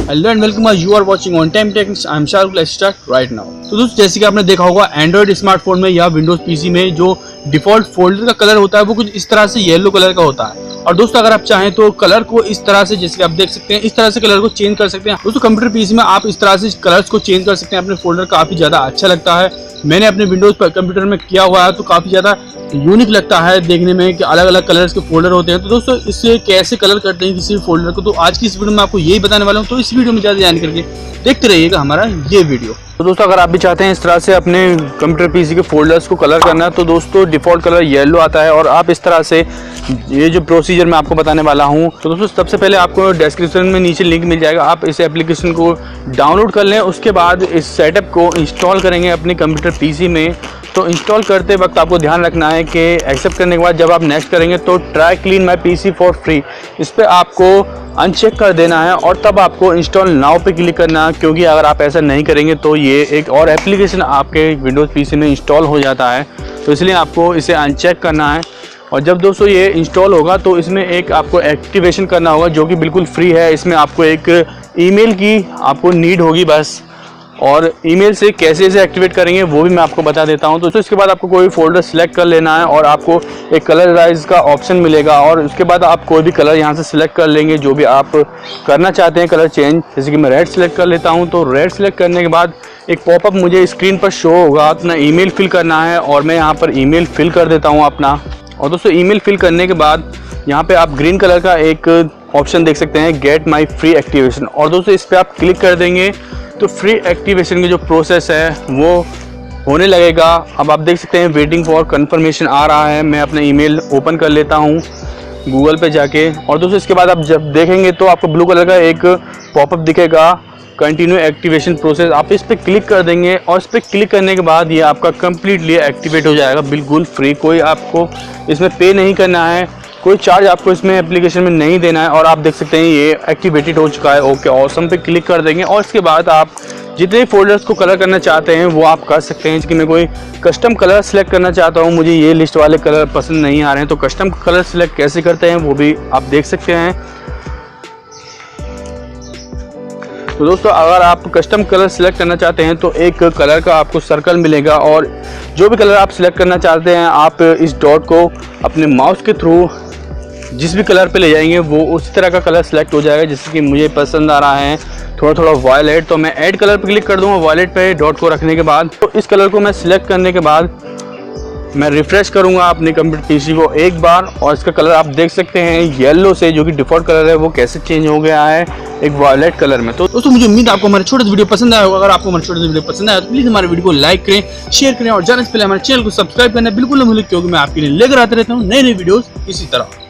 Hello and welcome, you are watching on time techniques. I am Shahrukh. Let's start right now. तो दोस्तों, जैसे कि आपने देखा होगा एंड्रॉइड स्मार्टफोन में या विंडोज पीसी में जो डिफॉल्ट फोल्डर का कलर होता है वो कुछ इस तरह से येलो कलर का होता है। और दोस्तों, अगर आप चाहें तो कलर को इस तरह से, जैसे कि आप देख सकते हैं, इस तरह से कलर को चेंज कर सकते हैं। दोस्तों, कंप्यूटर पीसी में आप इस तरह से कलर्स को चेंज कर सकते हैं। अपने फोल्डर काफी ज्यादा अच्छा लगता है। मैंने अपने विंडोज कंप्यूटर में किया हुआ है तो काफी ज्यादा यूनिक लगता है देखने में कि अलग अलग कलर्स के फोल्डर होते हैं। तो दोस्तों, इससे कैसे कलर करते हैं किसी फोल्डर को, तो आज की इस वीडियो में आपको यही बताने वाला हूँ। तो इस वीडियो में ज्यादा जान करके देखते रहिएगा हमारा ये वीडियो। तो दोस्तों, अगर आप भी चाहते हैं इस तरह से अपने कंप्यूटर पीसी के फोल्डर्स को कलर करना, तो दोस्तों डिफ़ॉल्ट कलर येलो आता है। और आप इस तरह से ये जो प्रोसीजर मैं आपको बताने वाला हूं, तो दोस्तों सबसे पहले आपको डिस्क्रिप्शन में नीचे लिंक मिल जाएगा। आप इस एप्लीकेशन को डाउनलोड कर लें। उसके बाद इस सेटअप को इंस्टॉल करेंगे अपने कंप्यूटर पीसी में। तो इंस्टॉल करते वक्त आपको ध्यान रखना है कि एक्सेप्ट करने के बाद जब आप नेक्स्ट करेंगे तो try clean my PC for free, इस पर आपको अनचेक कर देना है और तब आपको इंस्टॉल नाउ पे क्लिक करना है। क्योंकि अगर आप ऐसा नहीं करेंगे तो ये एक और एप्लीकेशन आपके विंडोज़ पीसी में इंस्टॉल हो जाता है। तो इसलिए आपको इसे अनचेक करना है। और जब दोस्तों ये इंस्टॉल होगा तो इसमें एक आपको एक्टिवेशन करना होगा जो कि बिल्कुल फ्री है। इसमें आपको एक ईमेल की आपको नीड होगी बस, और ईमेल से कैसे इसे एक्टिवेट करेंगे वो भी मैं आपको बता देता हूं। तो इसके बाद आपको कोई फोल्डर सिलेक्ट कर लेना है और आपको एक कलराइज का ऑप्शन मिलेगा। और उसके बाद आप कोई भी कलर यहां से सिलेक्ट कर लेंगे जो भी आप करना चाहते हैं कलर चेंज। जैसे कि मैं रेड सिलेक्ट कर लेता हूं। तो रेड सिलेक्ट करने के बाद एक पॉपअप मुझे स्क्रीन पर शो होगा, अपना ईमेल फिल करना है और मैं यहाँ पर ईमेल फिल कर देता हूँ अपना। और दोस्तों, ईमेल फिल करने के बाद यहाँ पे आप ग्रीन कलर का एक ऑप्शन देख सकते हैं, गेट माई फ्री एक्टिवेशन। और दोस्तों इस पर आप क्लिक कर देंगे तो फ्री एक्टिवेशन की जो प्रोसेस है वो होने लगेगा। अब आप देख सकते हैं वेटिंग फॉर कंफर्मेशन आ रहा है। मैं अपना ईमेल ओपन कर लेता हूँ गूगल पे जाके। और दोस्तों इसके बाद आप जब देखेंगे तो आपको ब्लू कलर का एक पॉपअप दिखेगा, कंटिन्यू एक्टिवेशन प्रोसेस। आप इस पर क्लिक कर देंगे और इस पर क्लिक करने के बाद ये आपका कम्प्लीटली एक्टिवेट हो जाएगा बिल्कुल फ्री। कोई आपको इसमें पे नहीं करना है, कोई चार्ज आपको इसमें एप्लीकेशन में नहीं देना है। और आप देख सकते हैं ये एक्टिवेटेड हो चुका है। ओके ऑसम पे क्लिक कर देंगे और इसके बाद आप जितने फोल्डर्स को कलर करना चाहते हैं वो आप कर सकते हैं। जैसे कि मैं कोई कस्टम कलर सेलेक्ट करना चाहता हूँ, मुझे ये लिस्ट वाले कलर पसंद नहीं आ रहे हैं, तो कस्टम कलर सेलेक्ट कैसे करते हैं वो भी आप देख सकते हैं। तो दोस्तों, अगर आप कस्टम कलर सेलेक्ट करना चाहते हैं तो एक कलर का आपको सर्कल मिलेगा और जो भी कलर आप सिलेक्ट करना चाहते हैं आप इस डॉट को अपने माउस के थ्रू जिस भी कलर पे ले जाएंगे वो उसी तरह का कलर सेलेक्ट हो जाएगा। जैसे कि मुझे पसंद आ रहा है थोड़ा वायलेट, तो मैं ऐड कलर पे क्लिक कर दूंगा वायलेट पे डॉट को रखने के बाद। तो इस कलर को मैं सिलेक्ट करने के बाद मैं रिफ्रेश करूंगा अपने कंप्यूटर पीसी को एक बार, और इसका कलर आप देख सकते हैं येलो से, जो कि डिफॉल्ट कलर है, वो कैसे चेंज हो गया है एक वायलेट कलर में। तो दोस्तों, मुझे उम्मीद आपको हमारे छोटे से वीडियो पसंद आया होगा। अगर आपको हमारे छोटे से वीडियो पसंद आया तो प्लीज हमारे वीडियो को लाइक करें, शेयर करें और जाने से पहले हमारे चैनल को सब्सक्राइब करना बिल्कुल न भूलें, क्योंकि मैं आपके लिए लेकर आते रहता हूँ नए नए वीडियोस इसी तरह।